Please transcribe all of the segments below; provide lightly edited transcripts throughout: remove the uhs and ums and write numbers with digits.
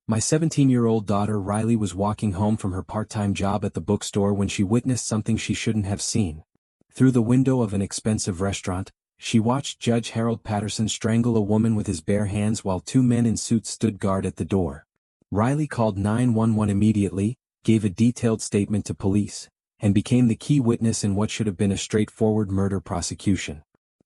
My 17-year-old daughter Riley was walking home from her part-time job at the bookstore when she witnessed something she shouldn't have seen. Through the window of an expensive restaurant, she watched Judge Harold Patterson strangle a woman with his bare hands while two men in suits stood guard at the door. Riley called 911 immediately, gave a detailed statement to police, and became the key witness in what should have been a straightforward murder prosecution.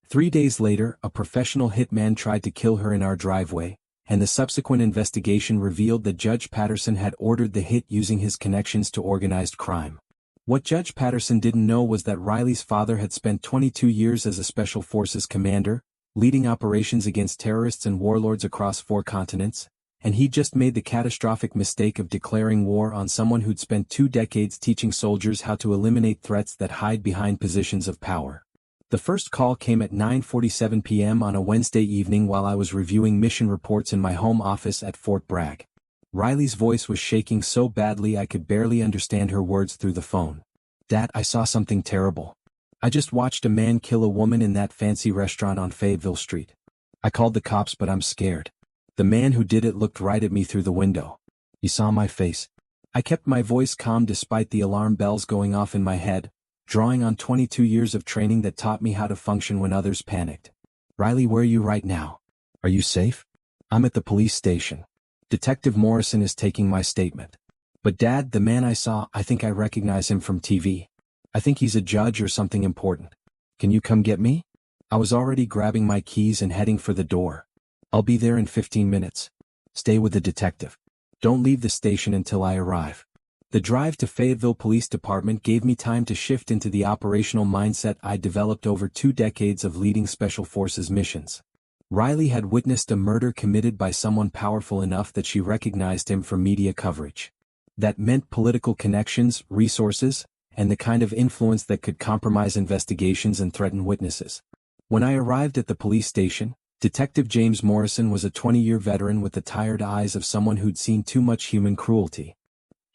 3 days later, a professional hitman tried to kill her in our driveway, and the subsequent investigation revealed that Judge Patterson had ordered the hit using his connections to organized crime. What Judge Patterson didn't know was that Riley's father had spent 22 years as a Special Forces commander, leading operations against terrorists and warlords across 4 continents, and he'd just made the catastrophic mistake of declaring war on someone who'd spent 2 decades teaching soldiers how to eliminate threats that hide behind positions of power. The first call came at 9:47 p.m. on a Wednesday evening while I was reviewing mission reports in my home office at Fort Bragg. Riley's voice was shaking so badly I could barely understand her words through the phone. "Dad, I saw something terrible. I just watched a man kill a woman in that fancy restaurant on Fayetteville Street. I called the cops but I'm scared. The man who did it looked right at me through the window. He saw my face." I kept my voice calm despite the alarm bells going off in my head, drawing on 22 years of training that taught me how to function when others panicked. "Riley, where are you right now? Are you safe?" "I'm at the police station. Detective Morrison is taking my statement." "But Dad, the man I saw, I think I recognize him from TV. I think he's a judge or something important. Can you come get me?" I was already grabbing my keys and heading for the door. "I'll be there in 15 minutes. Stay with the detective. Don't leave the station until I arrive." The drive to Fayetteville Police Department gave me time to shift into the operational mindset I'd developed over 2 decades of leading Special Forces missions. Riley had witnessed a murder committed by someone powerful enough that she recognized him from media coverage. That meant political connections, resources, and the kind of influence that could compromise investigations and threaten witnesses. When I arrived at the police station, Detective James Morrison was a 20-year veteran with the tired eyes of someone who'd seen too much human cruelty.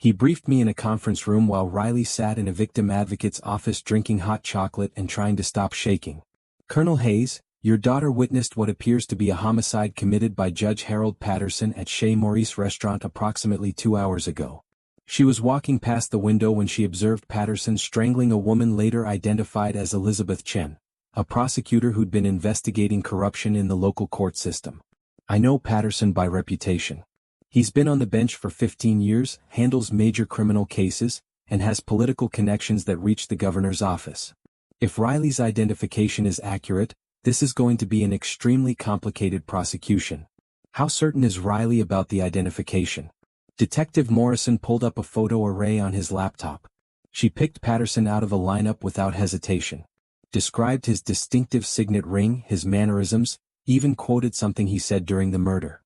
He briefed me in a conference room while Riley sat in a victim advocate's office drinking hot chocolate and trying to stop shaking. "Colonel Hayes, your daughter witnessed what appears to be a homicide committed by Judge Harold Patterson at Chez Maurice restaurant approximately 2 hours ago. She was walking past the window when she observed Patterson strangling a woman later identified as Elizabeth Chen, a prosecutor who'd been investigating corruption in the local court system. I know Patterson by reputation. He's been on the bench for 15 years, handles major criminal cases, and has political connections that reach the governor's office. If Riley's identification is accurate, this is going to be an extremely complicated prosecution. How certain is Riley about the identification?" Detective Morrison pulled up a photo array on his laptop. She picked Patterson out of a lineup without hesitation. Described his distinctive signet ring, his mannerisms, even quoted something he said during the murder.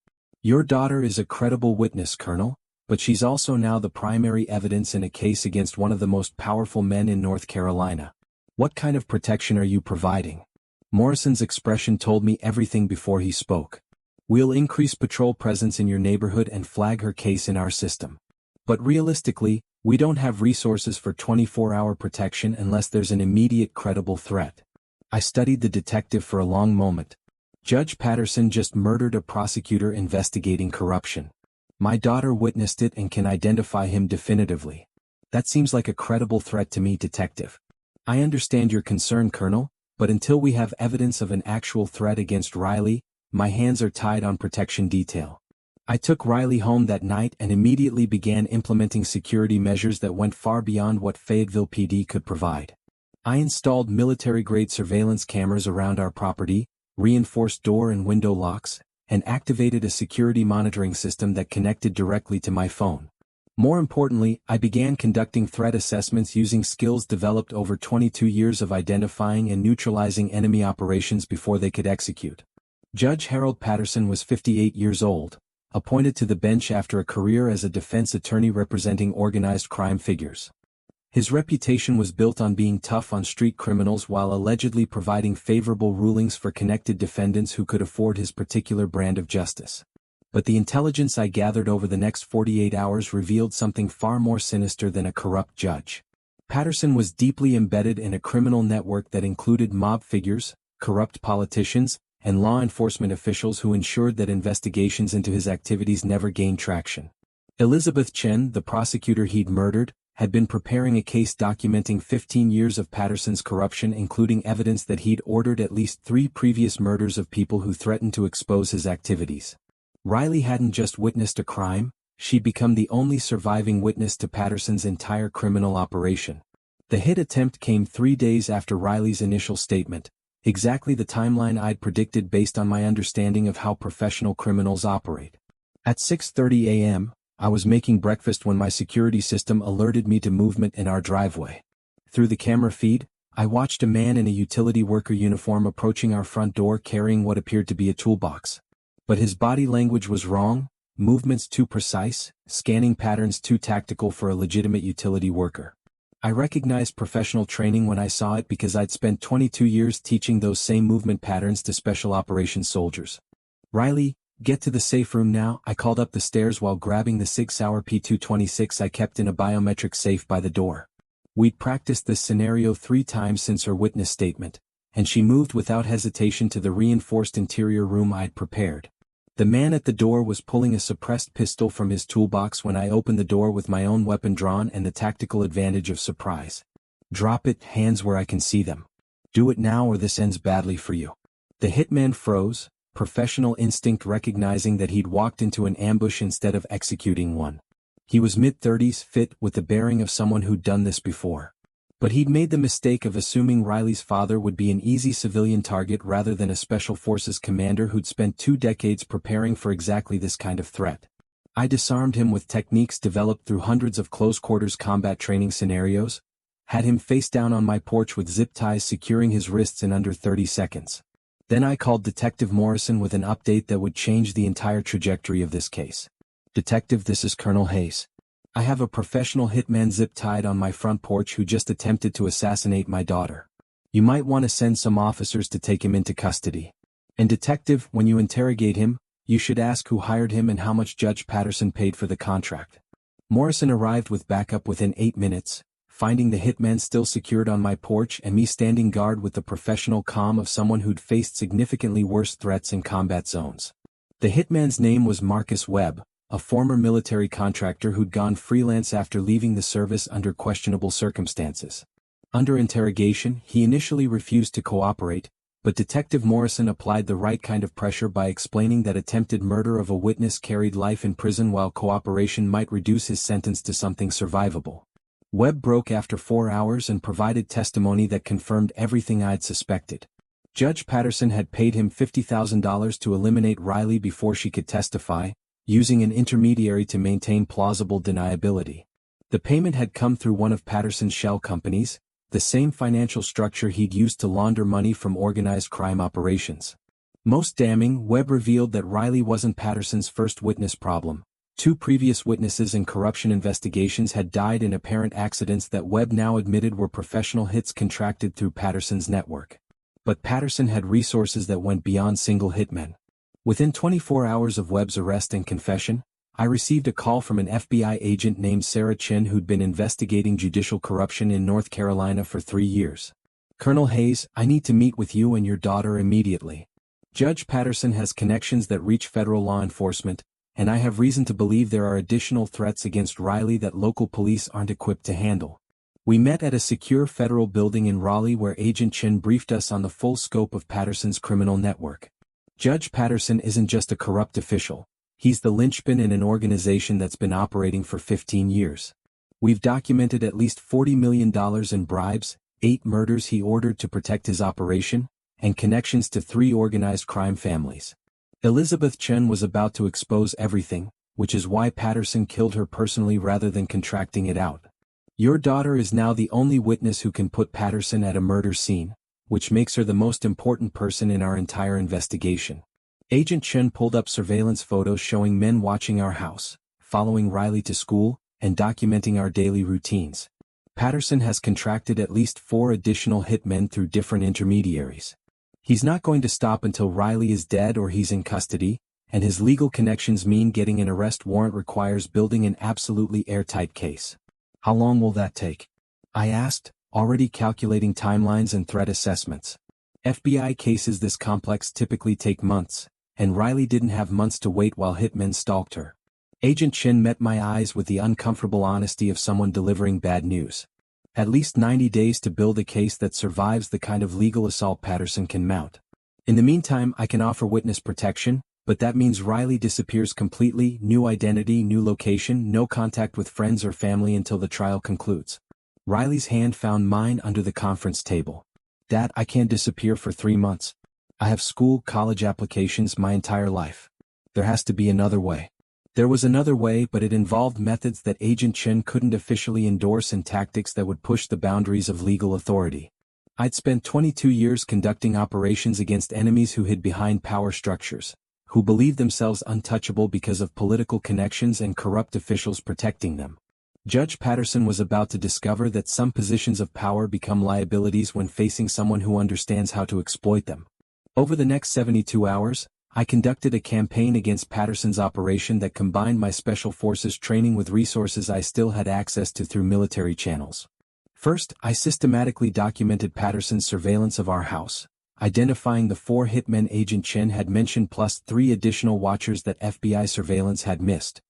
"Your daughter is a credible witness, Colonel, but she's also now the primary evidence in a case against one of the most powerful men in North Carolina. What kind of protection are you providing?" Morrison's expression told me everything before he spoke. "We'll increase patrol presence in your neighborhood and flag her case in our system. But realistically, we don't have resources for 24-hour protection unless there's an immediate credible threat." I studied the detective for a long moment. Judge Patterson just murdered a prosecutor investigating corruption. My daughter witnessed it and can identify him definitively. That seems like a credible threat to me, Detective. I understand your concern, Colonel, but until we have evidence of an actual threat against Riley, my hands are tied on protection detail. I took Riley home that night and immediately began implementing security measures that went far beyond what Fayetteville PD could provide. I installed military-grade surveillance cameras around our property, reinforced door and window locks, and activated a security monitoring system that connected directly to my phone. More importantly, I began conducting threat assessments using skills developed over 22 years of identifying and neutralizing enemy operations before they could execute. Judge Harold Patterson was 58 years old, appointed to the bench after a career as a defense attorney representing organized crime figures. His reputation was built on being tough on street criminals while allegedly providing favorable rulings for connected defendants who could afford his particular brand of justice. But the intelligence I gathered over the next 48 hours revealed something far more sinister than a corrupt judge. Patterson was deeply embedded in a criminal network that included mob figures, corrupt politicians, and law enforcement officials who ensured that investigations into his activities never gained traction. Elizabeth Chen, the prosecutor he'd murdered, had been preparing a case documenting 15 years of Patterson's corruption, including evidence that he'd ordered at least 3 previous murders of people who threatened to expose his activities. Riley hadn't just witnessed a crime, she'd become the only surviving witness to Patterson's entire criminal operation. The hit attempt came 3 days after Riley's initial statement, exactly the timeline I'd predicted based on my understanding of how professional criminals operate. At 6:30 a.m., I was making breakfast when my security system alerted me to movement in our driveway. Through the camera feed, I watched a man in a utility worker uniform approaching our front door carrying what appeared to be a toolbox. But his body language was wrong, movements too precise, scanning patterns too tactical for a legitimate utility worker. I recognized professional training when I saw it because I'd spent 22 years teaching those same movement patterns to special operations soldiers. "Riley, get to the safe room now," I called up the stairs while grabbing the 6-hour P226 I kept in a biometric safe by the door. We'd practiced this scenario 3 times since her witness statement, and she moved without hesitation to the reinforced interior room I'd prepared. The man at the door was pulling a suppressed pistol from his toolbox when I opened the door with my own weapon drawn and the tactical advantage of surprise. "Drop it, hands where I can see them. Do it now or this ends badly for you." The hitman froze, professional instinct recognizing that he'd walked into an ambush instead of executing one. He was mid-30s, fit, with the bearing of someone who'd done this before. But he'd made the mistake of assuming Riley's father would be an easy civilian target rather than a special forces commander who'd spent 2 decades preparing for exactly this kind of threat. I disarmed him with techniques developed through hundreds of close-quarters combat training scenarios, had him face down on my porch with zip ties securing his wrists in under 30 seconds. Then I called Detective Morrison with an update that would change the entire trajectory of this case. "Detective, this is Colonel Hayes. I have a professional hitman zip-tied on my front porch who just attempted to assassinate my daughter. You might want to send some officers to take him into custody. And detective, when you interrogate him, you should ask who hired him and how much Judge Patterson paid for the contract." Morrison arrived with backup within 8 minutes, finding the hitman still secured on my porch and me standing guard with the professional calm of someone who'd faced significantly worse threats in combat zones. The hitman's name was Marcus Webb, a former military contractor who'd gone freelance after leaving the service under questionable circumstances. Under interrogation, he initially refused to cooperate, but Detective Morrison applied the right kind of pressure by explaining that attempted murder of a witness carried life in prison while cooperation might reduce his sentence to something survivable. Webb broke after 4 hours and provided testimony that confirmed everything I'd suspected. Judge Patterson had paid him $50,000 to eliminate Riley before she could testify, using an intermediary to maintain plausible deniability. The payment had come through one of Patterson's shell companies, the same financial structure he'd used to launder money from organized crime operations. Most damning, Webb revealed that Riley wasn't Patterson's first witness problem. 2 previous witnesses in corruption investigations had died in apparent accidents that Webb now admitted were professional hits contracted through Patterson's network. But Patterson had resources that went beyond single hitmen. Within 24 hours of Webb's arrest and confession, I received a call from an FBI agent named Sarah Chen who'd been investigating judicial corruption in North Carolina for 3 years. "Colonel Hayes, I need to meet with you and your daughter immediately. Judge Patterson has connections that reach federal law enforcement, and I have reason to believe there are additional threats against Riley that local police aren't equipped to handle." We met at a secure federal building in Raleigh where Agent Chen briefed us on the full scope of Patterson's criminal network. Judge Patterson isn't just a corrupt official, he's the linchpin in an organization that's been operating for 15 years. We've documented at least $40 million in bribes, 8 murders he ordered to protect his operation, and connections to 3 organized crime families. Elizabeth Chen was about to expose everything, which is why Patterson killed her personally rather than contracting it out. "Your daughter is now the only witness who can put Patterson at a murder scene, which makes her the most important person in our entire investigation." Agent Chen pulled up surveillance photos showing men watching our house, following Riley to school, and documenting our daily routines. Patterson has contracted at least 4 additional hitmen through different intermediaries. He's not going to stop until Riley is dead or he's in custody, and his legal connections mean getting an arrest warrant requires building an absolutely airtight case. "How long will that take?" I asked, already calculating timelines and threat assessments. FBI cases this complex typically take months, and Riley didn't have months to wait while hitmen stalked her. Agent Chen met my eyes with the uncomfortable honesty of someone delivering bad news. At least 90 days to build a case that survives the kind of legal assault Patterson can mount. In the meantime, I can offer witness protection, but that means Riley disappears completely, new identity, new location, no contact with friends or family until the trial concludes. Riley's hand found mine under the conference table. Dad, I can't disappear for 3 months. I have school, college applications, my entire life. There has to be another way. There was another way, but it involved methods that Agent Chen couldn't officially endorse and tactics that would push the boundaries of legal authority. I'd spent 22 years conducting operations against enemies who hid behind power structures, who believed themselves untouchable because of political connections and corrupt officials protecting them. Judge Patterson was about to discover that some positions of power become liabilities when facing someone who understands how to exploit them. Over the next 72 hours, I conducted a campaign against Patterson's operation that combined my special forces training with resources I still had access to through military channels. First, I systematically documented Patterson's surveillance of our house, identifying the 4 hitmen Agent Chen had mentioned plus 3 additional watchers that FBI surveillance had missed.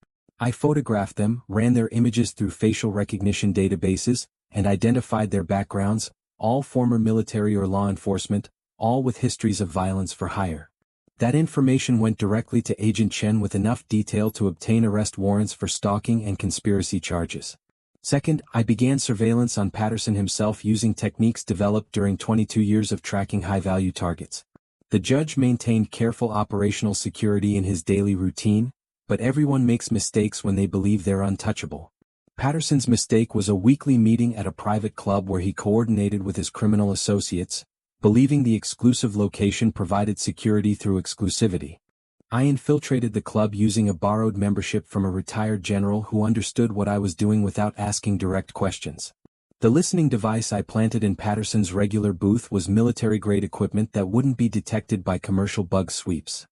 I photographed them, ran their images through facial recognition databases, and identified their backgrounds, all former military or law enforcement, all with histories of violence for hire. That information went directly to Agent Chen with enough detail to obtain arrest warrants for stalking and conspiracy charges. Second, I began surveillance on Patterson himself using techniques developed during 22 years of tracking high-value targets. The judge maintained careful operational security in his daily routine, but everyone makes mistakes when they believe they're untouchable. Patterson's mistake was a weekly meeting at a private club where he coordinated with his criminal associates, believing the exclusive location provided security through exclusivity. I infiltrated the club using a borrowed membership from a retired general who understood what I was doing without asking direct questions. The listening device I planted in Patterson's regular booth was military-grade equipment that wouldn't be detected by commercial bug sweeps.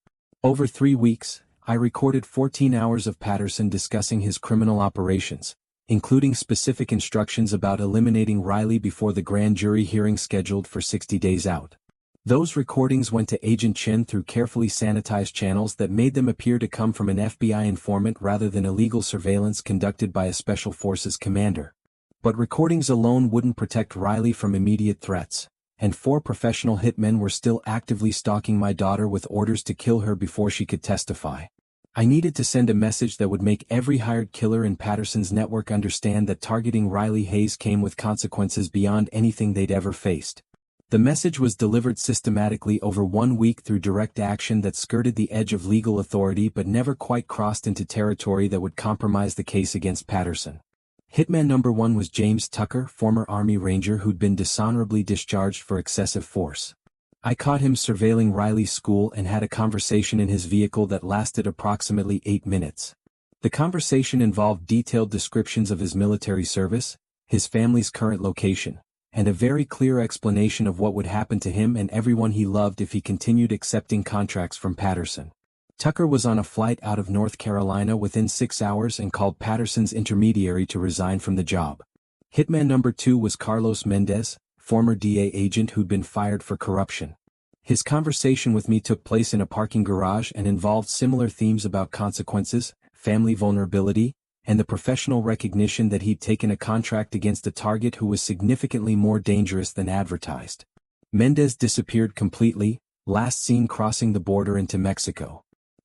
Over 3 weeks, I recorded 14 hours of Patterson discussing his criminal operations, including specific instructions about eliminating Riley before the grand jury hearing scheduled for 60 days out. Those recordings went to Agent Chen through carefully sanitized channels that made them appear to come from an FBI informant rather than illegal surveillance conducted by a Special Forces commander. But recordings alone wouldn't protect Riley from immediate threats, and 4 professional hitmen were still actively stalking my daughter with orders to kill her before she could testify. I needed to send a message that would make every hired killer in Patterson's network understand that targeting Riley Hayes came with consequences beyond anything they'd ever faced. The message was delivered systematically over 1 week through direct action that skirted the edge of legal authority but never quite crossed into territory that would compromise the case against Patterson. Hitman number 1 was James Tucker, former Army Ranger who'd been dishonorably discharged for excessive force. I caught him surveilling Riley's school and had a conversation in his vehicle that lasted approximately 8 minutes. The conversation involved detailed descriptions of his military service, his family's current location, and a very clear explanation of what would happen to him and everyone he loved if he continued accepting contracts from Patterson. Tucker was on a flight out of North Carolina within 6 hours and called Patterson's intermediary to resign from the job. Hitman number 2 was Carlos Mendez, former DA agent who'd been fired for corruption. His conversation with me took place in a parking garage and involved similar themes about consequences, family vulnerability, and the professional recognition that he'd taken a contract against a target who was significantly more dangerous than advertised. Mendez disappeared completely, last seen crossing the border into Mexico.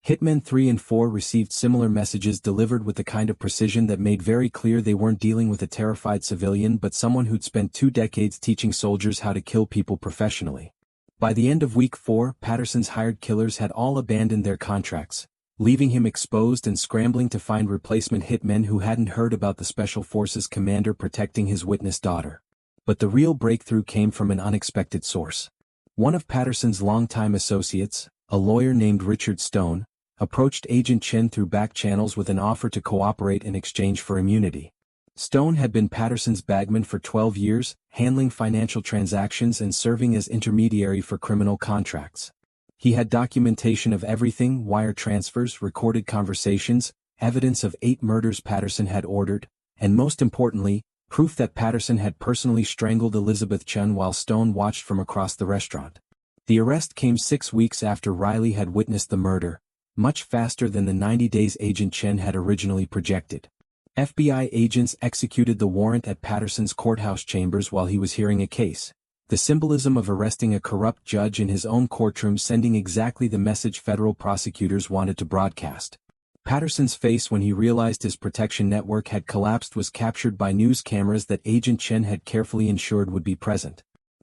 Hitmen 3 and 4 received similar messages delivered with the kind of precision that made very clear they weren't dealing with a terrified civilian but someone who'd spent 2 decades teaching soldiers how to kill people professionally. By the end of week 4, Patterson's hired killers had all abandoned their contracts, leaving him exposed and scrambling to find replacement hitmen who hadn't heard about the Special Forces commander protecting his witness daughter. But the real breakthrough came from an unexpected source. One of Patterson's longtime associates, a lawyer named Richard Stone, approached Agent Chen through back channels with an offer to cooperate in exchange for immunity. Stone had been Patterson's bagman for 12 years, handling financial transactions and serving as intermediary for criminal contracts. He had documentation of everything: wire transfers, recorded conversations, evidence of 8 murders Patterson had ordered, and most importantly, proof that Patterson had personally strangled Elizabeth Chen while Stone watched from across the restaurant. The arrest came 6 weeks after Riley had witnessed the murder, much faster than the 90 days Agent Chen had originally projected. FBI agents executed the warrant at Patterson's courthouse chambers while he was hearing a case. The symbolism of arresting a corrupt judge in his own courtroom sending exactly the message federal prosecutors wanted to broadcast. Patterson's face when he realized his protection network had collapsed was captured by news cameras that Agent Chen had carefully ensured would be present.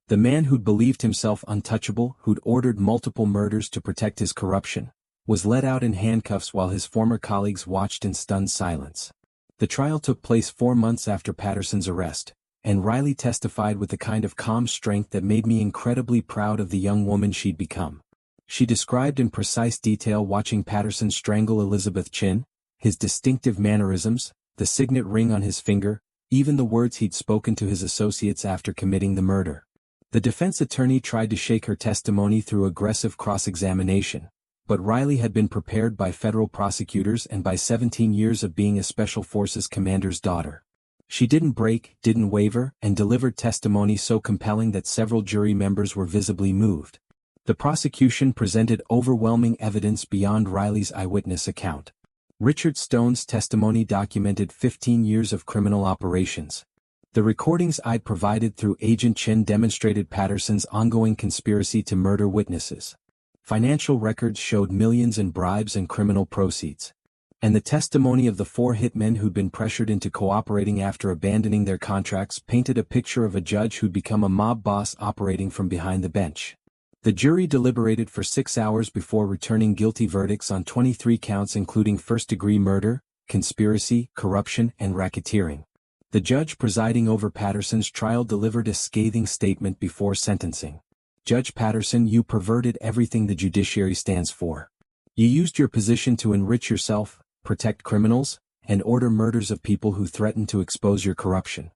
The man who'd believed himself untouchable, who'd ordered multiple murders to protect his corruption, was let out in handcuffs while his former colleagues watched in stunned silence. The trial took place 4 months after Patterson's arrest, and Riley testified with the kind of calm strength that made me incredibly proud of the young woman she'd become. She described in precise detail watching Patterson strangle Elizabeth Chen, his distinctive mannerisms, the signet ring on his finger, even the words he'd spoken to his associates after committing the murder. The defense attorney tried to shake her testimony through aggressive cross-examination, but Riley had been prepared by federal prosecutors and by 17 years of being a Special Forces commander's daughter. She didn't break, didn't waver, and delivered testimony so compelling that several jury members were visibly moved. The prosecution presented overwhelming evidence beyond Riley's eyewitness account. Richard Stone's testimony documented 15 years of criminal operations. The recordings I'd provided through Agent Chen demonstrated Patterson's ongoing conspiracy to murder witnesses. Financial records showed millions in bribes and criminal proceeds. And the testimony of the 4 hitmen who'd been pressured into cooperating after abandoning their contracts painted a picture of a judge who'd become a mob boss operating from behind the bench. The jury deliberated for 6 hours before returning guilty verdicts on 23 counts including first-degree murder, conspiracy, corruption, and racketeering. The judge presiding over Patterson's trial delivered a scathing statement before sentencing. "Judge Patterson, you perverted everything the judiciary stands for. You used your position to enrich yourself, protect criminals, and order murders of people who threaten to expose your corruption.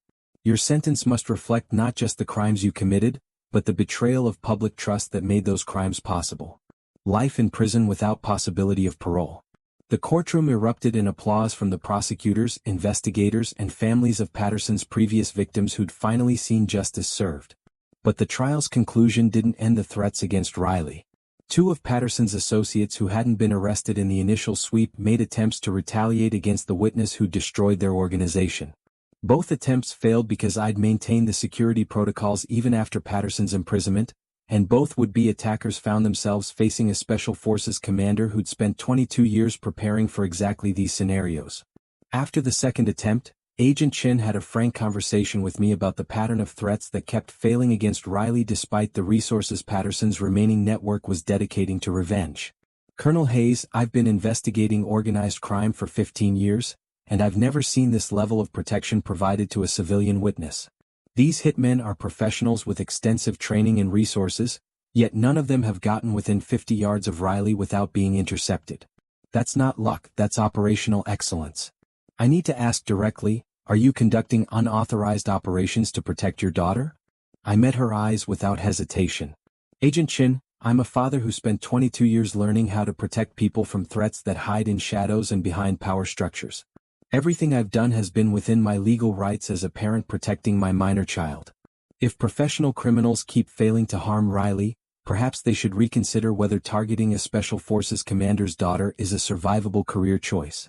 Your sentence must reflect not just the crimes you committed, but the betrayal of public trust that made those crimes possible. Life in prison without possibility of parole." The courtroom erupted in applause from the prosecutors, investigators, and families of Patterson's previous victims who'd finally seen justice served. But the trial's conclusion didn't end the threats against Riley. 2 of Patterson's associates who hadn't been arrested in the initial sweep made attempts to retaliate against the witness who destroyed their organization. Both attempts failed because I'd maintained the security protocols even after Patterson's imprisonment, and both would-be attackers found themselves facing a Special Forces commander who'd spent 22 years preparing for exactly these scenarios. After the second attempt, Agent Chen had a frank conversation with me about the pattern of threats that kept failing against Riley despite the resources Patterson's remaining network was dedicating to revenge. "Colonel Hayes, I've been investigating organized crime for 15 years, and I've never seen this level of protection provided to a civilian witness. These hitmen are professionals with extensive training and resources, yet none of them have gotten within 50 yards of Riley without being intercepted. That's not luck, that's operational excellence. I need to ask directly, are you conducting unauthorized operations to protect your daughter?" I met her eyes without hesitation. "Agent Chen, I'm a father who spent 22 years learning how to protect people from threats that hide in shadows and behind power structures. Everything I've done has been within my legal rights as a parent protecting my minor child. If professional criminals keep failing to harm Riley, perhaps they should reconsider whether targeting a Special Forces commander's daughter is a survivable career choice."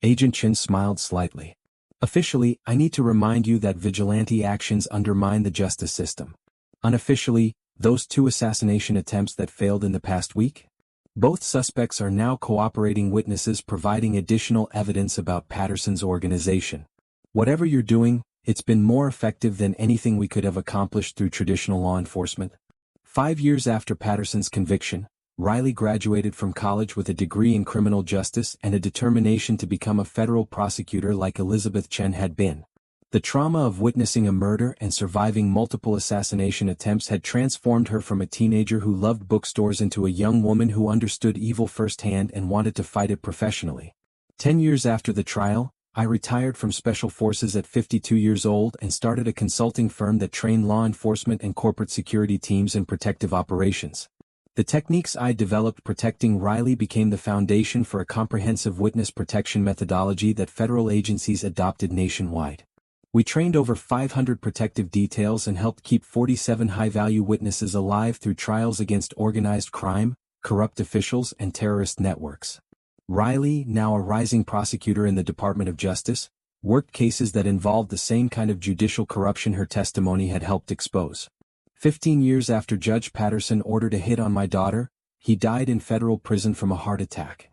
Agent Chen smiled slightly. "Officially, I need to remind you that vigilante actions undermine the justice system. Unofficially, those 2 assassination attempts that failed in the past week? Both suspects are now cooperating witnesses providing additional evidence about Patterson's organization. Whatever you're doing, it's been more effective than anything we could have accomplished through traditional law enforcement." 5 years after Patterson's conviction, Riley graduated from college with a degree in criminal justice and a determination to become a federal prosecutor like Elizabeth Chen had been. The trauma of witnessing a murder and surviving multiple assassination attempts had transformed her from a teenager who loved bookstores into a young woman who understood evil firsthand and wanted to fight it professionally. 10 years after the trial, I retired from Special Forces at 52 years old and started a consulting firm that trained law enforcement and corporate security teams in protective operations. The techniques I developed protecting Riley became the foundation for a comprehensive witness protection methodology that federal agencies adopted nationwide. We trained over 500 protective details and helped keep 47 high-value witnesses alive through trials against organized crime, corrupt officials, and terrorist networks. Riley, now a rising prosecutor in the Department of Justice, worked cases that involved the same kind of judicial corruption her testimony had helped expose. 15 years after Judge Patterson ordered a hit on my daughter, he died in federal prison from a heart attack.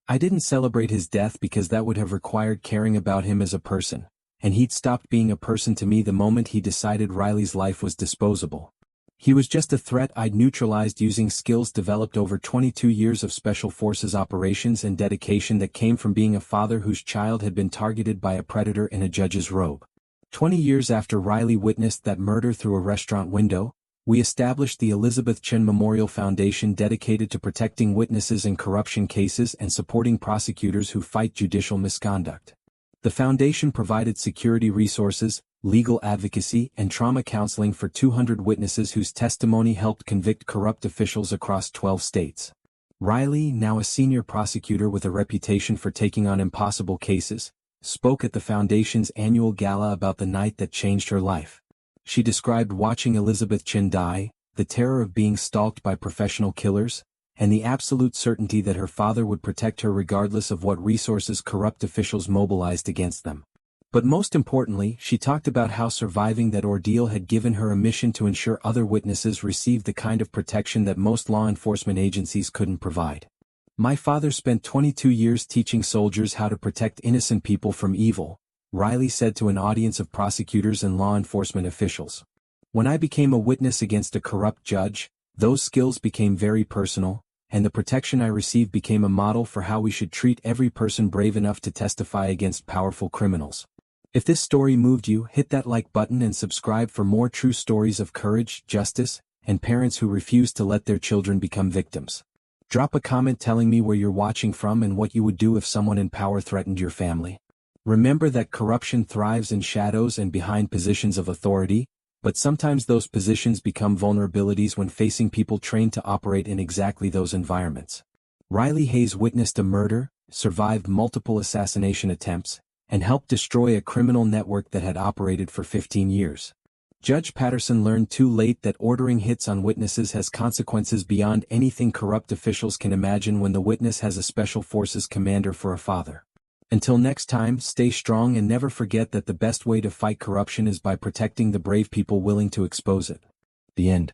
I didn't celebrate his death because that would have required caring about him as a person, and he'd stopped being a person to me the moment he decided Riley's life was disposable. He was just a threat I'd neutralized using skills developed over 22 years of Special Forces operations and dedication that came from being a father whose child had been targeted by a predator in a judge's robe. 20 years after Riley witnessed that murder through a restaurant window, we established the Elizabeth Chen Memorial Foundation dedicated to protecting witnesses in corruption cases and supporting prosecutors who fight judicial misconduct. The foundation provided security resources, legal advocacy, and trauma counseling for 200 witnesses whose testimony helped convict corrupt officials across 12 states. Riley, now a senior prosecutor with a reputation for taking on impossible cases, spoke at the foundation's annual gala about the night that changed her life. She described watching Elizabeth Chen die, the terror of being stalked by professional killers, and the absolute certainty that her father would protect her regardless of what resources corrupt officials mobilized against them. But most importantly, she talked about how surviving that ordeal had given her a mission to ensure other witnesses received the kind of protection that most law enforcement agencies couldn't provide. My father spent 22 years teaching soldiers how to protect innocent people from evil, Riley said to an audience of prosecutors and law enforcement officials. When I became a witness against a corrupt judge, those skills became very personal, and the protection I received became a model for how we should treat every person brave enough to testify against powerful criminals. If this story moved you, hit that like button and subscribe for more true stories of courage, justice, and parents who refuse to let their children become victims. Drop a comment telling me where you're watching from and what you would do if someone in power threatened your family. Remember that corruption thrives in shadows and behind positions of authority, but sometimes those positions become vulnerabilities when facing people trained to operate in exactly those environments. Riley Hayes witnessed a murder, survived multiple assassination attempts, and helped destroy a criminal network that had operated for 15 years. Judge Patterson learned too late that ordering hits on witnesses has consequences beyond anything corrupt officials can imagine when the witness has a Special Forces commander for a father. Until next time, stay strong and never forget that the best way to fight corruption is by protecting the brave people willing to expose it. The end.